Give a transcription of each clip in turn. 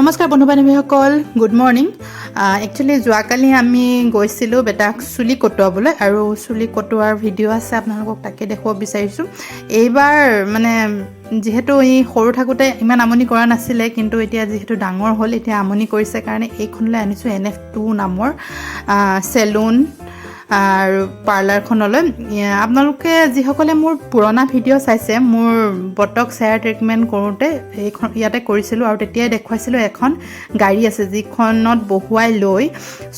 নমস্কাৰ বন্ধু বান্ধৱীসকল, good morning. Actually যোৱাকালি আমি গৈছিলোঁ বেটাক চুলি কটোৱাবলৈ আৰু চুলি কটোৱাৰ ভিডিঅ' আছে, আপোনালোকক তাকে দেখুৱাব বিচাৰিছোঁ। এইবাৰ মানে যিহেতু ই সৰু থাকোঁতে ইমান আমনি কৰা নাছিলে, কিন্তু এতিয়া যিহেতু ডাঙৰ হ'ল এতিয়া আমনি কৰিছে কাৰণে এইখনলৈ আনিছোঁ NF2 নামৰ চেলুন আৰু পাৰ্লাৰখনলৈ। আপোনালোকে যিসকলে মোৰ পুৰণা ভিডিঅ' চাইছে, মোৰ বটক্স হেয়াৰ ট্ৰিটমেণ্ট কৰোঁতে এইখন ইয়াতে কৰিছিলোঁ আৰু তেতিয়াই দেখুৱাইছিলোঁ এখন গাড়ী আছে যিখনত বহুৱাই লৈ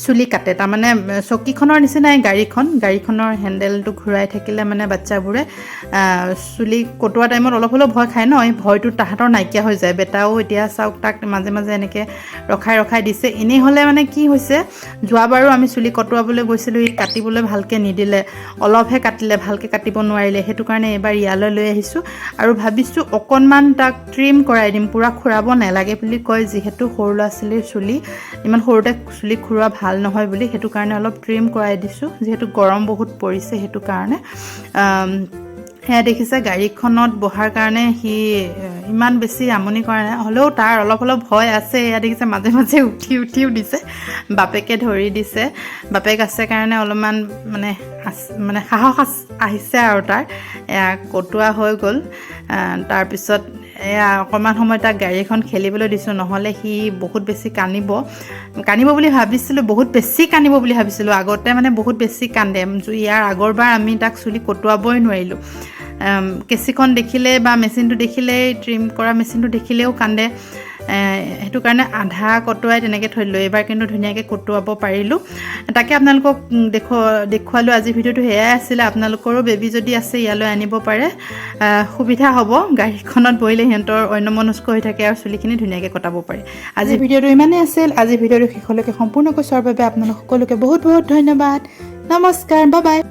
চুলি কাটে। তাৰমানে চকীখনৰ নিচিনাই গাড়ীখনৰ হেণ্ডেলটো ঘূৰাই থাকিলে মানে বাচ্চাবোৰে চুলি কটোৱা টাইমত অলপ হ'লেও ভয় খায় ন, এই ভয়টো তাহাঁতৰ নাইকিয়া হৈ যায়। বেটাও এতিয়া চাওক, তাক মাজে মাজে এনেকৈ ৰখাই দিছে। এনেই হ'লে মানে কি হৈছে, যোৱাবাৰো আমি চুলি কটোৱাবলৈ গৈছিলোঁ, ই কাটিবলৈ ভালকৈ নিদিলে, অলপহে কাটিলে, ভালকৈ কাটিব নোৱাৰিলে। সেইটো কাৰণে এইবাৰ ইয়ালৈ লৈ আহিছোঁ আৰু ভাবিছোঁ অকণমান তাক ট্ৰিম কৰাই দিম, পূৰা খুৰাব নালাগে বুলি কয়, যিহেতু সৰু ল'ৰা ছোৱালীৰ চুলি ইমান সৰুতে চুলি খুৰোৱা ভাল নহয় বুলি, সেইটো কাৰণে অলপ ট্ৰিম কৰাই দিছোঁ, যিহেতু গৰম বহুত পৰিছে সেইটো কাৰণে। সেয়া দেখিছে, গাড়ীখনত বহাৰ কাৰণে সি ইমান বেছি আমনি কৰা নাই, হ'লেও তাৰ অলপ ভয় আছে। এয়া দেখিছে মাজে মাজে উঠিও দিছে, বাপেকে ধৰি দিছে। বাপেক আছে কাৰণে অলপমান মানে সাহস আহিছে আৰু তাৰ। এয়া কটোৱা হৈ গ'ল। তাৰপিছত এয়া অকণমান সময় তাক গাড়ীখন খেলিবলৈ দিছোঁ, নহ'লে সি বহুত বেছি কান্দিব বুলি ভাবিছিলোঁ, বহুত বেছি কান্দিব বুলি ভাবিছিলোঁ। আগতে মানে বহুত বেছি কান্দে। ইয়াৰ আগৰবাৰ আমি তাক চুলি কটোৱাবই নোৱাৰিলোঁ। কেঁচিখন দেখিলে বা মেচিনটো দেখিলেই, ট্ৰিম কৰা মেচিনটো দেখিলেও কান্দে। সেইটো কাৰণে আধা কটোৱাই তেনেকৈ থৈ দিলোঁ। এইবাৰ কিন্তু ধুনীয়াকৈ কটোৱাব পাৰিলোঁ। তাকে আপোনালোকক দেখুৱালোঁ। আজি ভিডিঅ'টো সেয়াই আছিলে। আপোনালোকৰো বেবী যদি আছে ইয়ালৈ আনিব পাৰে, সুবিধা হ'ব। গাড়ীখনত বহিলে সিহঁতৰ অন্যমনস্ক হৈ থাকে আৰু চুলিখিনি ধুনীয়াকৈ কটাব পাৰে। আজি ভিডিঅ'টো ইমানেই আছিল। আজি ভিডিঅ'টো শেষলৈকে সম্পূৰ্ণকৈ চোৱাৰ বাবে আপোনালোক সকলোকে বহুত বহুত ধন্যবাদ। নমস্কাৰ, বাই বাই।